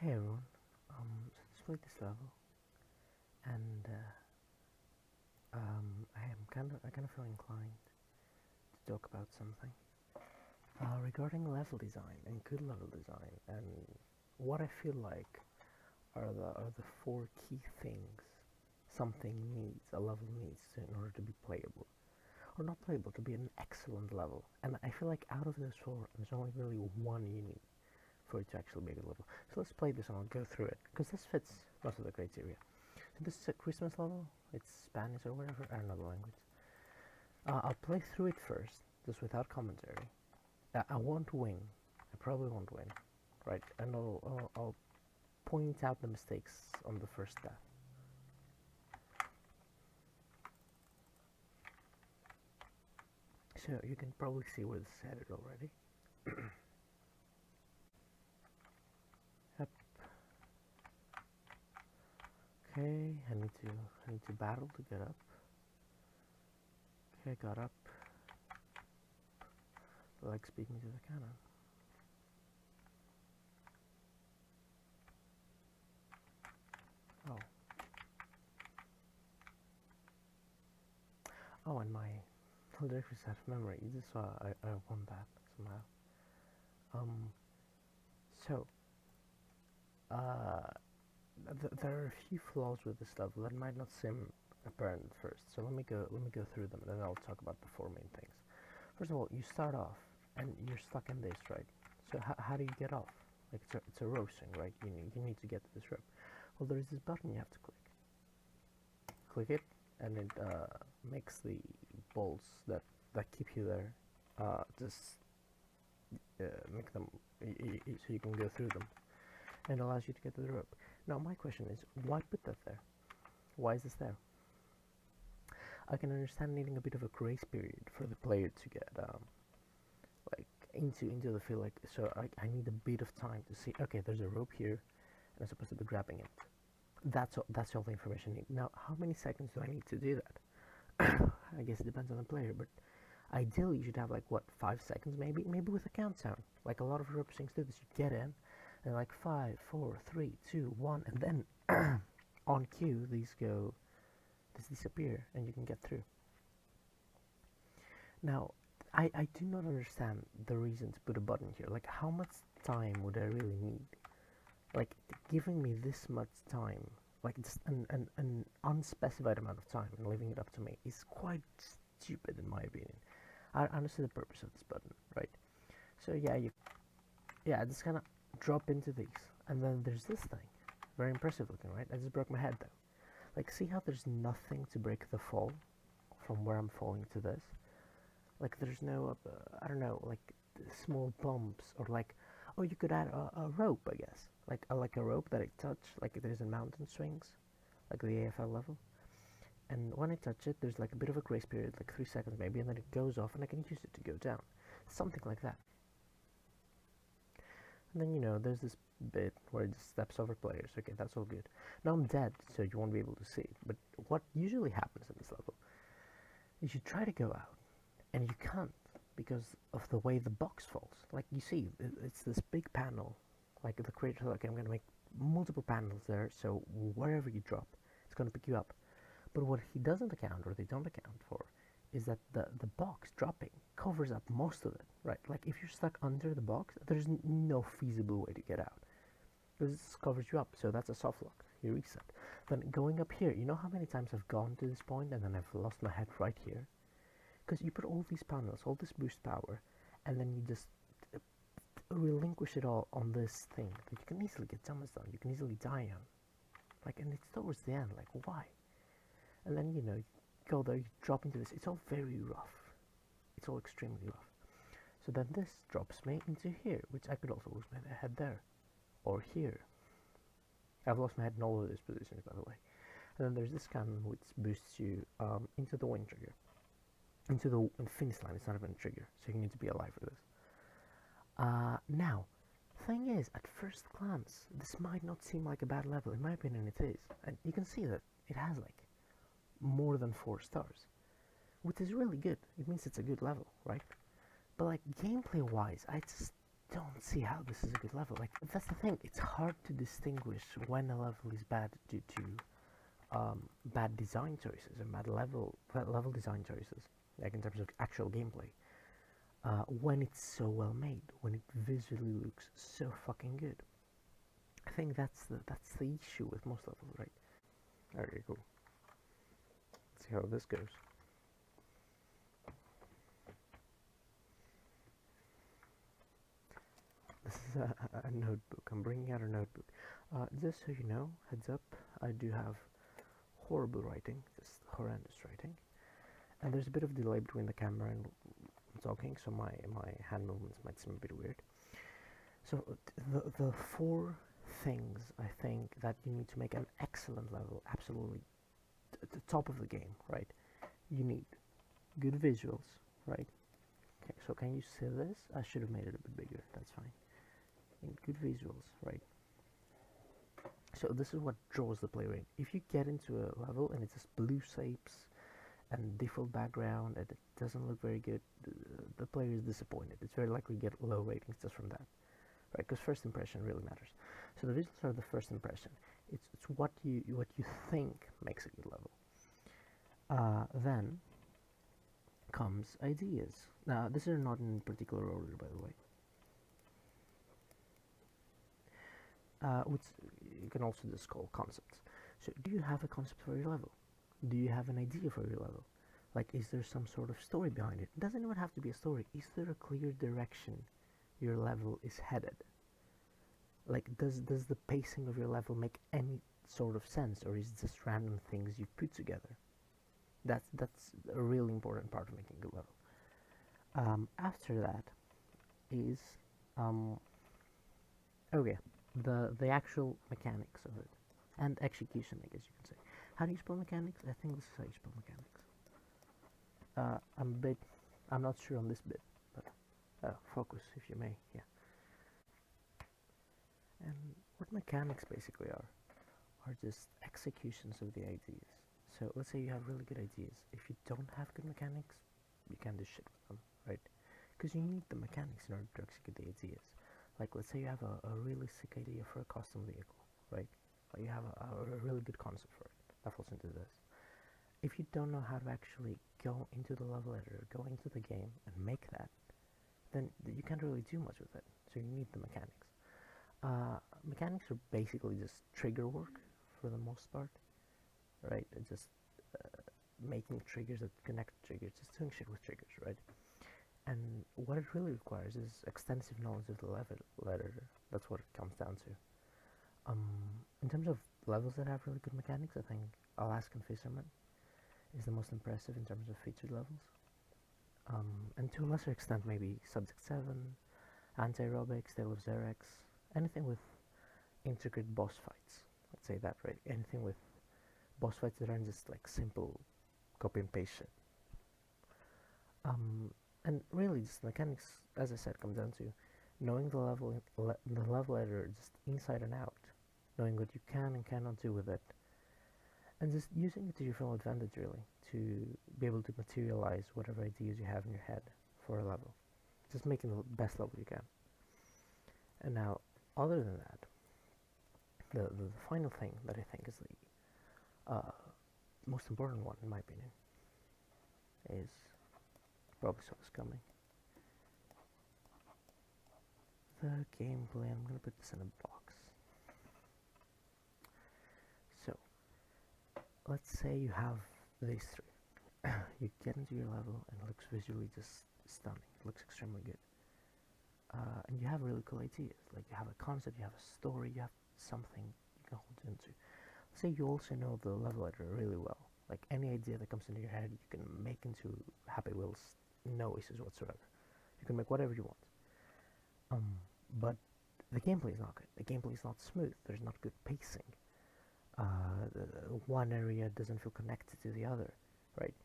Hey everyone, so let's play this level, and I kind of feel inclined to talk about something regarding level design and good level design, and what I feel like are the four key things something needs, a level needs, in order to be playable, or not playable, to be an excellent level. And I feel like out of those four, there's only really one you need for it to actually be a good level. So let's play this and I'll go through it, because this fits most of the criteria. So this is a Christmas level. It's Spanish or whatever. I don't know the language. I'll play through it first, just without commentary. I won't win. I probably won't win, right? And I'll point out the mistakes on the first death. So you can probably see where this is headed already. Yep. Okay, I need to battle to get up. Okay, I got up. Like speaking to the cannon. Oh. Oh, and my director's out of memory. This I won that somehow. Um. So, uh, there are a few flaws with this level that might not seem apparent at first. So let me go through them, and then I'll talk about the four main things. First of all, you start off and you're stuck in this, right? So how do you get off? Like it's a rope swing, right? You need to get to this rope. Well, there's this button you have to click. Click it, and it makes the bolts that keep you there just make them so you can go through them, and allows you to get to the rope. Now my question is, why put that there? Why is this there? I can understand needing a bit of a grace period for the player to get like into the feel, like, so I need a bit of time to see, okay, there's a rope here and I'm supposed to be grabbing it. That's all the information I need. Now, how many seconds do I need to do that? I guess it depends on the player, but ideally you should have like, what, 5 seconds, maybe with a countdown, like a lot of rope swings do this. You get in and like 5, 4, 3, 2, 1, and then on cue these disappear and you can get through. Now, I do not understand the reason to put a button here. Like, how much time would I really need? Like, giving me this much time, like just an unspecified amount of time, and leaving it up to me is quite stupid in my opinion. I understand the purpose of this button, right? So yeah, just kind of drop into these, and then there's this thing, very impressive looking, right? I just broke my head though. Like, see how there's nothing to break the fall from where I'm falling to this? Like, there's no, I don't know, like small bumps, or like, oh, you could add a rope, I guess. Like a rope that I touch, like it is in mountain swings, like the AFL level. And when I touch it, there's like a bit of a grace period, like 3 seconds maybe, and then it goes off and I can use it to go down. Something like that. And then, there's this bit where it just steps over players. Okay, that's all good. Now I'm dead, so you won't be able to see it. But what usually happens in this level is you try to go out, and you can't, because of the way the box falls. Like, you see, it's this big panel, like the creator, like, I'm going to make multiple panels there, so wherever you drop, it's going to pick you up. But what he doesn't account, or they don't account for, is that the box dropping covers up most of it, right? Like, if you're stuck under the box, there's no feasible way to get out, because it covers you up. So that's a soft lock. You reset. Then going up here, you know how many times I've gone to this point and then I've lost my head right here? Because you put all these panels, all this boost power, and then you just relinquish it all on this thing that you can easily get damage on, you can easily die on. Like, and it's towards the end, like, why? And then, you go there, you drop into this. It's all very rough. It's all extremely rough. So then this drops me into here, which I could also lose my head there. Or here. I've lost my head in all of these positions, by the way. And then there's this cannon which boosts you into the win trigger. Into the finish line. It's not even a trigger, so you need to be alive for this. Now, thing is, at first glance, this might not seem like a bad level. In my opinion, it is. And you can see that it has, like, more than 4 stars, which is really good. It means it's a good level, right? But, like, gameplay wise, don't see how this is a good level. Like, that's the thing. It's hard to distinguish when a level is bad due to bad design choices and bad level design choices, like in terms of actual gameplay. When it's so well made, when it visually looks so fucking good. I think that's the issue with most levels, right? Okay, cool. Let's see how this goes. This is a notebook. I'm bringing out a notebook. Just so you know, heads up, I do have horrible writing, just horrendous writing. And there's a bit of delay between the camera and talking, so my hand movements might seem a bit weird. So the four things I think that you need to make an excellent level, absolutely the top of the game, right? You need good visuals, right? Okay, so can you see this? I should have made it a bit bigger, that's fine. You need good visuals, right? So this is what draws the player in. If you get into a level and it's just blue shapes and default background and it doesn't look very good, the player is disappointed. It's very likely to get low ratings just from that, right? Because first impression really matters. So the visuals are the first impression. It's what you think makes a good level. Then comes ideas. Now these are not in particular order, by the way. Which you can also just call concepts. So do you have a concept for your level? Do you have an idea for your level? Like, is there some sort of story behind it? It doesn't even have to be a story. Is there a clear direction your level is headed? Like, does the pacing of your level make any sort of sense, or is it just random things you put together? That's a really important part of making a good level. After that is okay, the actual mechanics of it and execution, I guess you can say. How do you spell mechanics? I think this is how you spell mechanics. I'm not sure on this bit, but focus if you may, yeah. And what mechanics basically are just executions of the ideas. So let's say you have really good ideas. If you don't have good mechanics, you can't do shit with them, right? Because you need the mechanics in order to execute the ideas. Like, let's say you have a really sick idea for a custom vehicle, right? Or you have a really good concept for it. That falls into this. If you don't know how to actually go into the level editor, go into the game and make that, then you can't really do much with it. So you need the mechanics. Mechanics are basically just trigger work for the most part, right? It's just making triggers that connect triggers, just doing shit with triggers, right? And what it really requires is extensive knowledge of the level editor. That's what it comes down to. In terms of levels that have really good mechanics, I think Alaskan Fisherman is the most impressive in terms of featured levels. And to a lesser extent, maybe Subject 7, Anti-Aerobics, Tale of Xerex, anything with intricate boss fights. Let's say that, right? Anything with boss fights that aren't just like simple copy and paste shit. And really, just mechanics, as I said, comes down to knowing the level editor just inside and out, knowing what you can and cannot do with it, and just using it to your full advantage, really, to be able to materialize whatever ideas you have in your head for a level. Just making the best level you can. And now, other than that, the final thing that I think is the most important one, in my opinion, is probably saw this coming. The gameplay, I'm going to put this in a box. So, let's say you have these three. You get into your level and it looks visually just stunning. It looks extremely good. And you have really cool ideas. Like, you have a concept, you have a story, you have something you can hold into. Let's say you also know the level editor really well. Like, any idea that comes into your head, you can make into Happy Wheels, no issues whatsoever. You can make whatever you want. But the gameplay is not good. The gameplay is not smooth. There's not good pacing. One area doesn't feel connected to the other, right?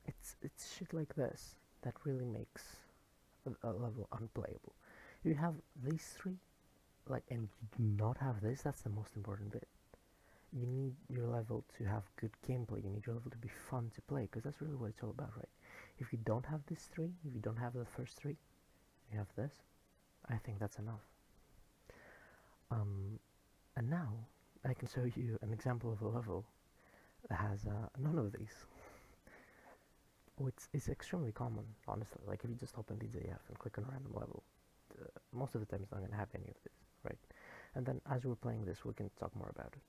It's shit like this that really makes a level unplayable. You have these three, like, and you do not have this. That's the most important bit. You need your level to have good gameplay. You need your level to be fun to play, because that's really what it's all about, right? If you don't have these three, if you don't have the first three, you have this, I think that's enough. And now I can show you an example of a level that has none of these, which is extremely common, honestly. Like if you just open DJF and click on a random level, most of the time it's not going to have any of this, right? And then as we're playing this, we can talk more about it.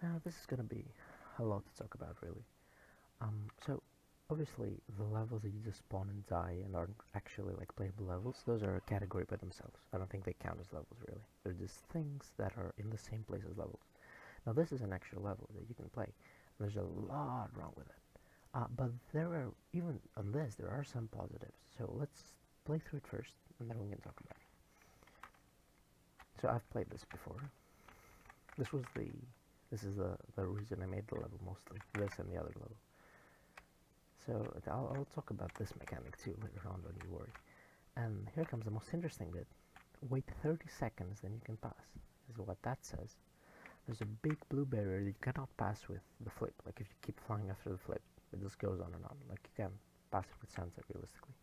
Now this is going to be a lot to talk about, really. So obviously the levels that you just spawn and die and aren't actually like playable levels, those are a category by themselves. I don't think they count as levels, really. They're just things that are in the same place as levels. Now this is an actual level that you can play. There's a lot wrong with it. But there are, even on this, there are some positives. So let's play through it first, and then we can talk about it. So I've played this before. This is the reason I made the level mostly. This and the other level. So I'll talk about this mechanic too later on, don't you worry. And here comes the most interesting bit. Wait 30 seconds, then you can pass. This is what that says. There's a big blue barrier that you cannot pass with the flip. Like if you keep flying after the flip, it just goes on and on. Like you can pass it with sunset realistically.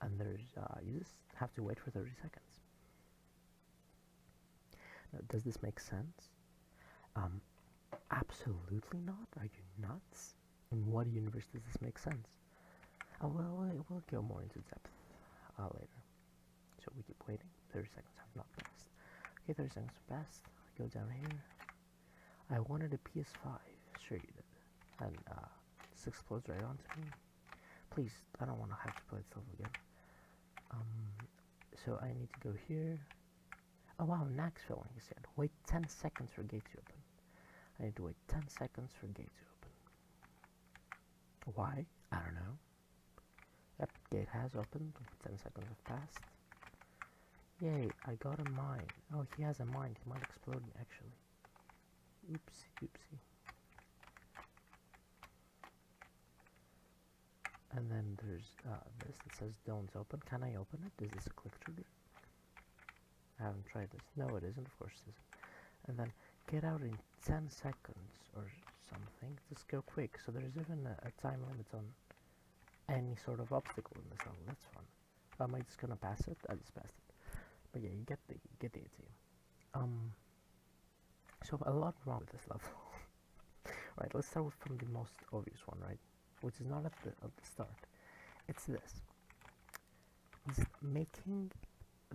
And there's you just have to wait for 30 seconds. Now, does this make sense? Absolutely not. Are you nuts? In what universe does this make sense? We'll go more into depth later. So we keep waiting. 30 seconds have not passed. Okay, 30 seconds have passed. I go down here. I wanted a PS5. Sure you did. And this explodes right onto me. Please, I don't want to have to play this level again. So I need to go here. Oh wow, Nax filling is said. Wait 10 seconds for gate to open. I need to wait 10 seconds for gate to open. Why? I don't know. Yep, gate has opened. 10 seconds have passed. Yay, I got a mine. Oh, he has a mine. He might explode me, actually. Oopsie, oopsie. And then there's this that says don't open. Can I open it? Is this a click trigger? I haven't tried this. No, it isn't. Of course it isn't. And then get out in 10 seconds or something. Just go quick. So there's even a time limit on any sort of obstacle in this level. That's fun. Am I just gonna pass it? I just passed it. But yeah, you get the idea. So a lot wrong with this level. Right, let's start from the most obvious one, right? Which is not at the start. It's this. It's making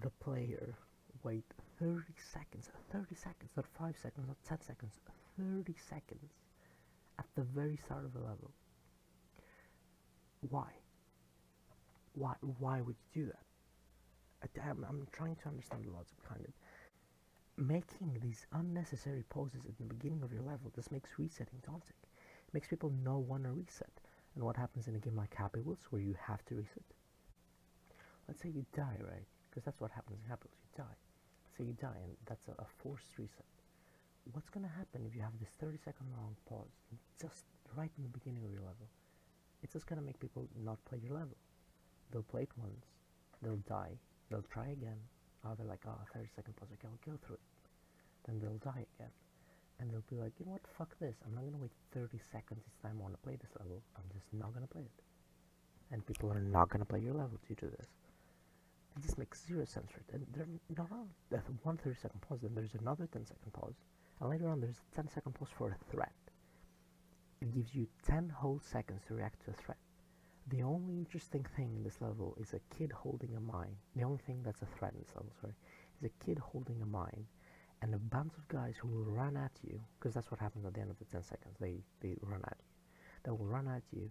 the player wait 30 seconds, not 5 seconds, not 10 seconds, 30 seconds at the very start of the level. Why? Why would you do that? I'm trying to understand the logic behind it. Making these unnecessary pauses at the beginning of your level just makes resetting daunting. It makes people not want to reset. And what happens in a game like Happy Wheels where you have to reset? Let's say you die, right? Because that's what happens in Happy Wheels, you die. Let's say you die and that's a forced reset. What's going to happen if you have this 30-second long pause just right in the beginning of your level? It's just going to make people not play your level. They'll play it once, they'll die, they'll try again. They're like, 30-second pause, okay, I'll go through it. Then they'll die again. And they'll be like, you know what, fuck this. I'm not going to wait 30 seconds each time I want to play this level. I'm just not going to play it. And people are not going to play your level due to this. It just makes zero sense for it. And they're not on one 30-second pause, then there's another 10-second pause. And later on, there's a 10-second pause for a threat. It gives you 10 whole seconds to react to a threat. The only interesting thing in this level is a kid holding a mine. The only thing that's a threat in this level, is a kid holding a mine and a bunch of guys who will run at you, because that's what happens at the end of the 10 seconds. They run at you. They will run at you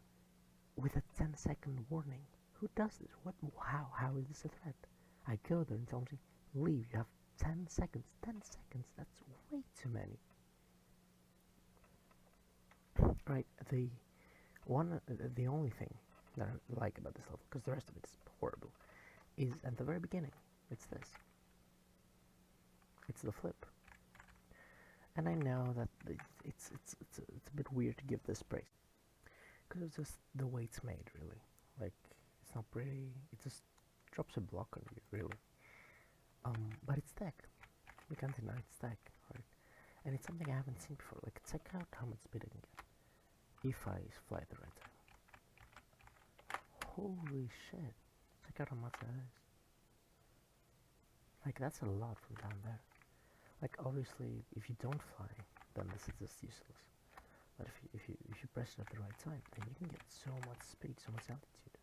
with a 10-second warning. Who does this? How is this a threat? I go there and tell them, leave. You have 10 seconds. 10 seconds. That's way too many. Right. The only thing that I like about this level, because the rest of it is horrible, is at the very beginning. It's this. It's the flip. And I know that it's a bit weird to give this praise, because it's just the way it's made, really. Like, it's not pretty. It just drops a block on you, really. But it's tech. We can't deny it's tech, right? And it's something I haven't seen before. Like, check out how much speed I can get if I fly at the right time. Holy shit! Check out how much that is. Like that's a lot from down there. Like obviously, if you don't fly, then this is just useless. But if you press it at the right time, then you can get so much speed, so much altitude.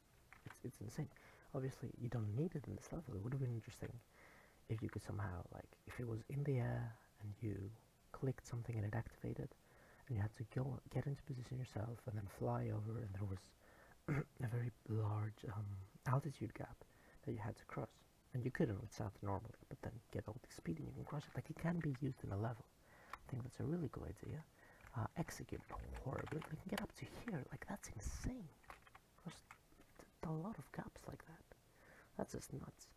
It's insane. Obviously, you don't need it in this level. It would have been interesting if you could somehow, like, if it was in the air and you clicked something and it activated, and you had to go get into position yourself and then fly over, and there was a very large altitude gap that you had to cross, and you couldn't with South normally, but then get all the speed and you can cross it. Like it can be used in a level. I think that's a really cool idea. Execute horribly. We can get up to here. Like that's insane. Cross a lot of gaps like that. That's just nuts.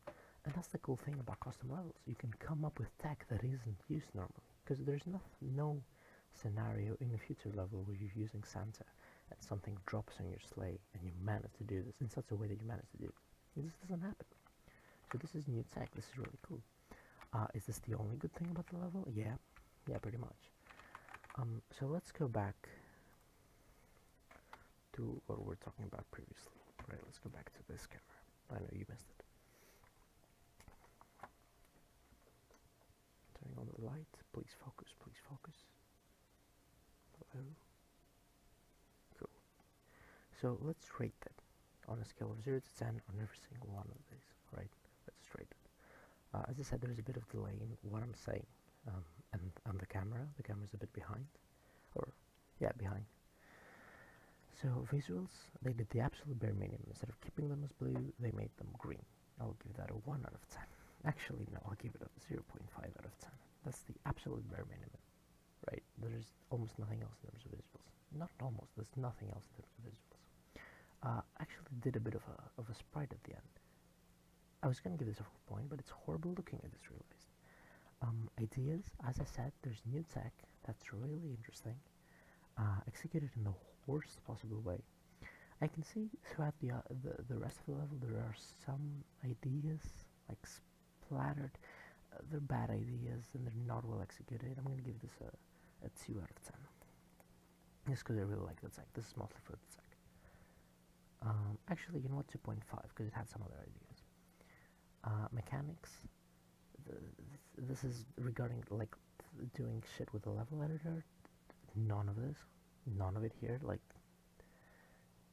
And that's the cool thing about custom levels. You can come up with tech that isn't used normally, because there's no scenario in a future level where you're using Santa and something drops on your sleigh and you manage to do this in such a way that you manage to do it. It just doesn't happen. So this is new tech. This is really cool. Is this the only good thing about the level? Yeah, pretty much. So let's go back to what we were talking about previously. Right, let's go back to this camera. I know you missed it. Turning on the light. Please focus, please focus. Hello. Cool. So let's rate it on a scale of 0 to 10 on every single one of these. Right, let's rate it. As I said, there's a bit of delay in what I'm saying. And the camera's a bit behind. Behind. So visuals, they did the absolute bare minimum. Instead of keeping them as blue, they made them green. I'll give that a 1 out of 10. Actually, no, I'll give it a 0.5 out of 10. That's the absolute bare minimum, right? There's almost nothing else in terms of visuals. Not almost, there's nothing else in terms of visuals. Actually did a bit of a sprite at the end. I was going to give this a full point, but it's horrible looking, I just realized. Ideas, as I said, there's new tech that's really interesting. Executed in the worst possible way. I can see throughout the rest of the level there are some ideas like splattered. They're bad ideas and they're not well executed. I'm gonna give this a 2 out of 10. Just because I really like the tech. This is mostly for the tech. Actually, you know what? 2.5 because it had some other ideas. Mechanics. This is regarding like doing shit with the level editor. None of this. None of it here. Like,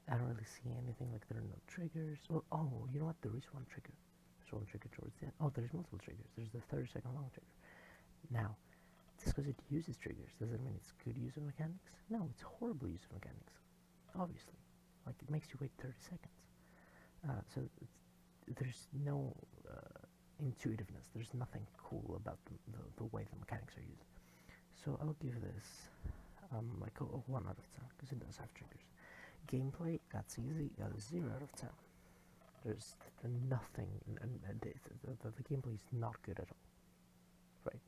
I don't really see anything. Like, there are no triggers. Well, oh, you know what? There is one trigger. There's one trigger towards the end. Oh, there's multiple triggers. There's the 30-second long trigger. Now, just because it uses triggers, does it mean it's good use of mechanics? No, it's horrible use of mechanics. Obviously. Like, it makes you wait 30 seconds. So, there's no intuitiveness. There's nothing cool about the way the mechanics are used. So, I'll give this like a 1 out of 10 because it does have triggers. Gameplay, that's easy. 0 out of 10. There's nothing, and the gameplay is not good at all. Right.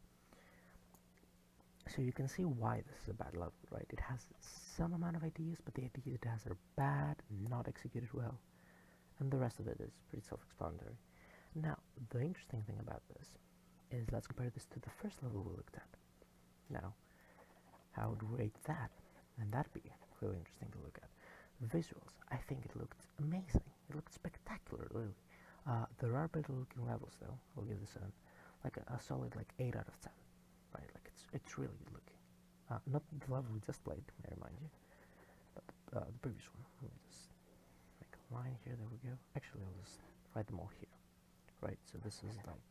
So you can see why this is a bad level, right? It has some amount of ideas, but the ideas it has are bad, not executed well, and the rest of it is pretty self-explanatory. Now, the interesting thing about this is let's compare this to the first level we looked at. Now, how would we rate that? And that'd be really interesting to look at. Visuals, I think it looked amazing. It looked spectacular, really. There are better looking levels though. I'll give this a solid like 8 out of 10. Right, like it's really good looking. Not the level we just played, may I remind you, but the previous one. Let me just make a line here. There we go. Actually, I'll just write them all here. Right, so this is like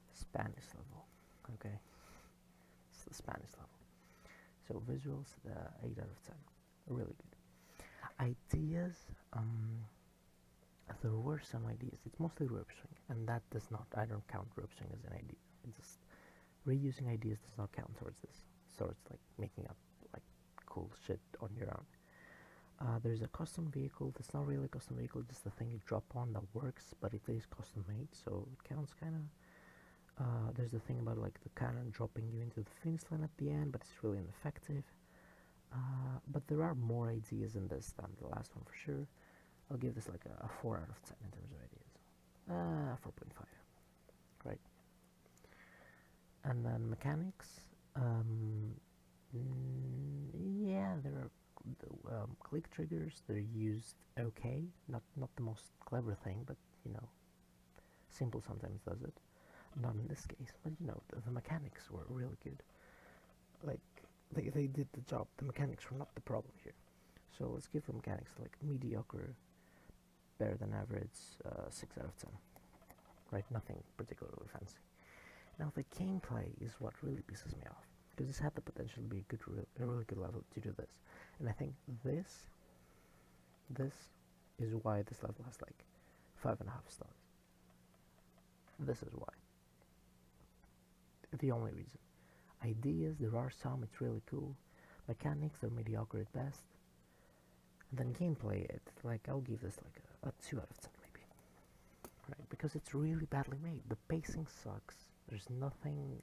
the Spanish level. Okay, it's the Spanish level. So visuals, 8 out of 10, really good. Ideas, there were some ideas. It's mostly rope swing, and that does not. I don't count rope swing as an idea. It's just reusing ideas does not count towards this. So it's like making up like cool shit on your own. There's a custom vehicle. That's not really a custom vehicle, just the thing you drop on that works, but it is custom made, so it counts kind of. There's the thing about like the cannon dropping you into the finish line at the end, but it's really ineffective. But there are more ideas in this than the last one for sure. I'll give this like a 4 out of 10 in terms of ideas. 4.5, right? And then mechanics. Yeah, there are click triggers. They're used okay. Not the most clever thing, but you know, simple sometimes does it. Not in this case, but you know, the mechanics were really good. Like, they did the job. The mechanics were not the problem here. So let's give the mechanics like mediocre, better than average, 6 out of 10. Right? Nothing particularly fancy. Now the gameplay is what really pisses me off, because this had the potential to be a really good level to do this, and I think this is why this level has like 5.5 stars. This is why. The only reason. Ideas, there are some, it's really cool. Mechanics, they're mediocre at best. And then gameplay, like I'll give this like a 2 out of 10 maybe. Right? Because it's really badly made. The pacing sucks. There's nothing.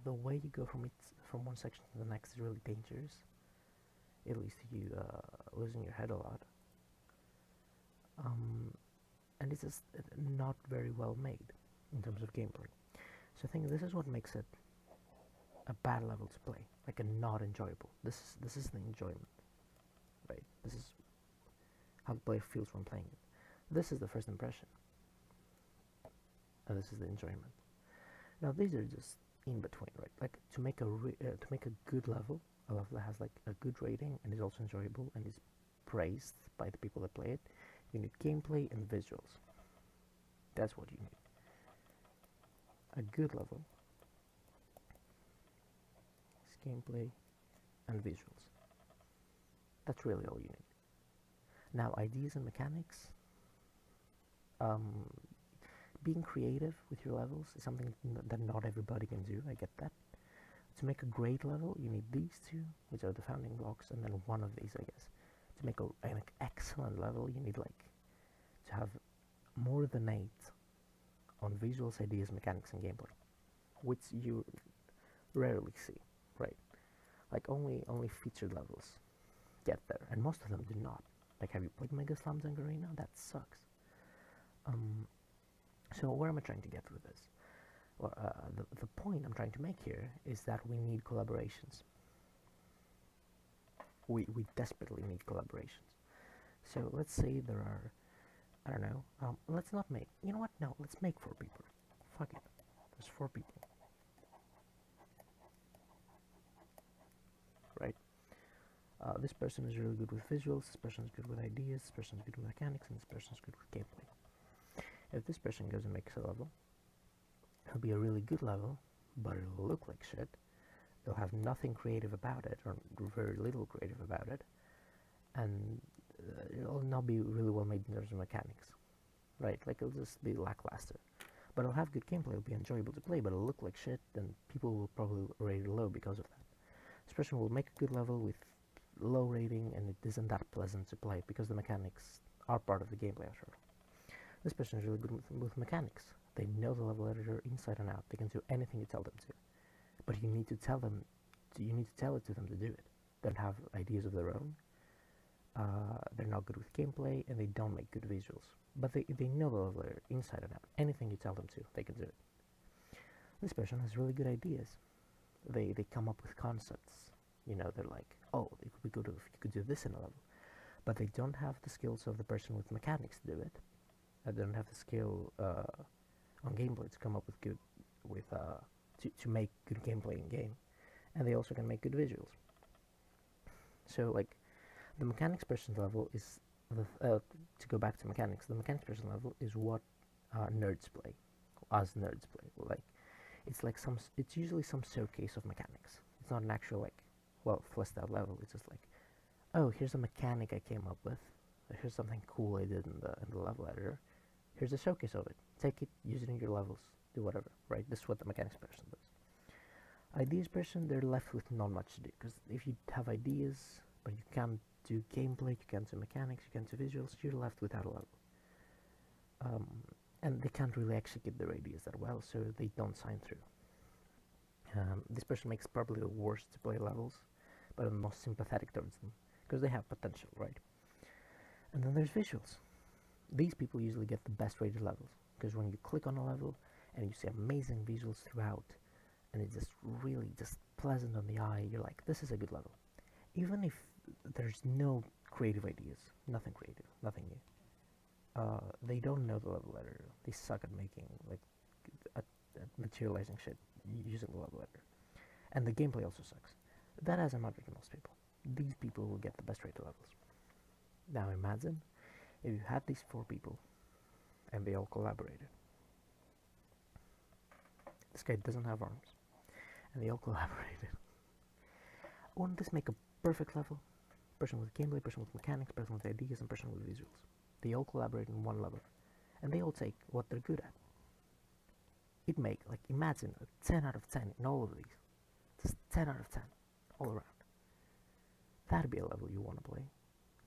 The way you go from one section to the next is really dangerous. It leads to you losing your head a lot. And it's just not very well made in terms of gameplay. So I think this is what makes it a bad level to play, like a not enjoyable. This is the enjoyment, right? This is how the player feels when playing it. This is the first impression, and this is the enjoyment. Now these are just in between, right? Like to make a good level, a level that has like a good rating and is also enjoyable and is praised by the people that play it, you need gameplay and visuals. That's what you need. A good level is gameplay and visuals. That's really all you need. Now, ideas and mechanics. Being creative with your levels is something that not everybody can do. I get that. To make a great level, you need these two, which are the founding blocks, and then one of these, I guess. To make an excellent level, you need like to have more than 8 on visuals, ideas, mechanics, and gameplay, which you rarely see, right? Like only featured levels get there, and most of them do not. Like, have you played Mega Slam Dunk Arena? That sucks. So where am I trying to get with this? Well, the point I'm trying to make here is that we need collaborations. We desperately need collaborations. So let's say there are, I don't know, let's not make, you know what, no, let's make 4 people. Fuck it, there's 4 people. Right? This person is really good with visuals, this person is good with ideas, this person is good with mechanics, and this person is good with gameplay. If this person goes and makes a level, it'll be a really good level, but it'll look like shit. It'll have nothing creative about it, or very little creative about it, and it'll not be really well made in terms of mechanics, right? Like, it'll just be lackluster. But it'll have good gameplay, it'll be enjoyable to play, but it'll look like shit, and people will probably rate it low because of that. This person will make a good level with low rating, and it isn't that pleasant to play, because the mechanics are part of the gameplay after all. This person is really good with mechanics. They know the level editor inside and out. They can do anything you tell them to. But you need to tell them, you need to tell it to them to do it. They don't have ideas of their own. They're not good with gameplay, and they don't make good visuals. But they know the level editor inside and out. Anything you tell them to, they can do it. This person has really good ideas. They come up with concepts. You know, they're like, oh, it would be good if you could do this in a level. But they don't have the skills of the person with mechanics to do it. They don't have the skill on gameplay to come up with good, to make good gameplay in game, and they also can make good visuals. So, like, the mechanics person level is to go back to mechanics. The mechanics person level is what nerds play, us nerds play. Like, it's usually some showcase of mechanics. It's not an actual fleshed out level. It's just like, oh, here's a mechanic I came up with. Here's something cool I did in the level editor. Here's a showcase of it. Take it, use it in your levels, do whatever, right? This is what the mechanics person does. Ideas person, they're left with not much to do, because if you have ideas, but you can't do gameplay, you can't do mechanics, you can't do visuals, you're left without a level. And they can't really execute their ideas that well, so they don't sign through. This person makes probably the worst to play levels, but I'm most sympathetic towards them, because they have potential, right? And then there's visuals. These people usually get the best rated levels, because when you click on a level and you see amazing visuals throughout, and it's just really just pleasant on the eye, you're like, this is a good level. Even if there's no creative ideas, nothing creative, nothing new. They don't know the level editor. They suck at making at materializing shit using the level editor. And the gameplay also sucks. That has a magic in most people. These people will get the best rated levels. Now imagine if you had these 4 people and they all collaborated. This guy doesn't have arms, and they all collaborated. Wouldn't this make a perfect level? Person with gameplay, person with mechanics, person with ideas, and person with visuals. They all collaborate in one level, and they all take what they're good at. It'd make, like, imagine a 10 out of 10 in all of these. Just 10 out of 10, all around. That'd be a level you want to play.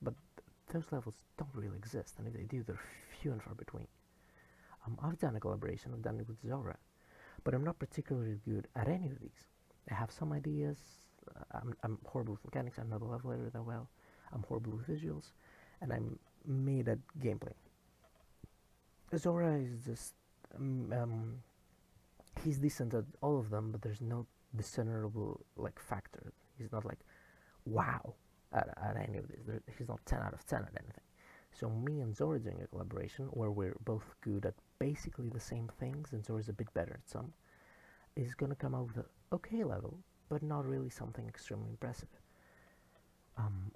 But those levels don't really exist, and if they do, they're few and far between. I've done a collaboration, I've done it with Zora, but I'm not particularly good at any of these. I have some ideas, I'm horrible with mechanics, I'm not a level editor that well, I'm horrible with visuals, and I'm made at gameplay. Zora is just, he's decent at all of them, but there's no discernible, like, factor. He's not like, wow, at any of this. He's not 10 out of 10 at anything. So me and Zora doing a collaboration where we're both good at basically the same things, and Zora's a bit better at some, is gonna come out with an okay level, but not really something extremely impressive.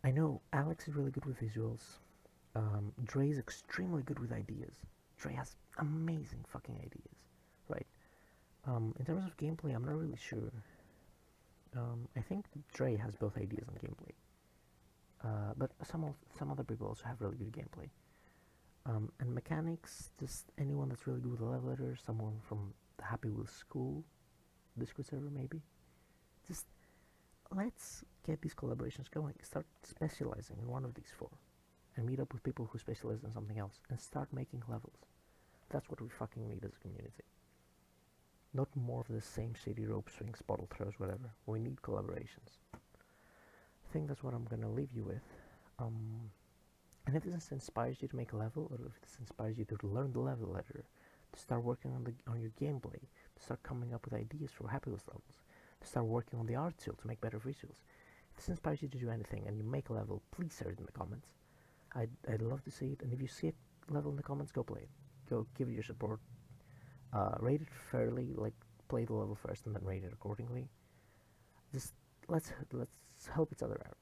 I know Alex is really good with visuals. Dre is extremely good with ideas. Dre has amazing fucking ideas, right? In terms of gameplay, I'm not really sure. I think Dre has both ideas and gameplay. But some other people also have really good gameplay. And mechanics, just anyone that's really good with a level editor, someone from the Happy Wheels school, Discord server maybe. Just let's get these collaborations going. Start specializing in one of these 4, and meet up with people who specialize in something else, and start making levels. That's what we fucking need as a community. Not more of the same shitty rope swings, bottle throws, whatever. We need collaborations. I think that's what I'm gonna leave you with. And if this inspires you to make a level, or if this inspires you to learn the level editor, to start working on your gameplay, to start coming up with ideas for Happy Wheels levels, to start working on the art tool to make better visuals. If this inspires you to do anything and you make a level, please share it in the comments. I'd love to see it, and if you see a level in the comments, go play it. Go give it your support. Rate it fairly, like play the level first and then rate it accordingly. Just let's help each other out.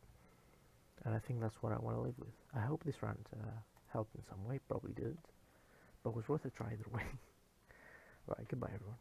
And I think that's what I want to live with. I hope this rant helped in some way. Probably did, but was worth a try either way. Right, goodbye everyone.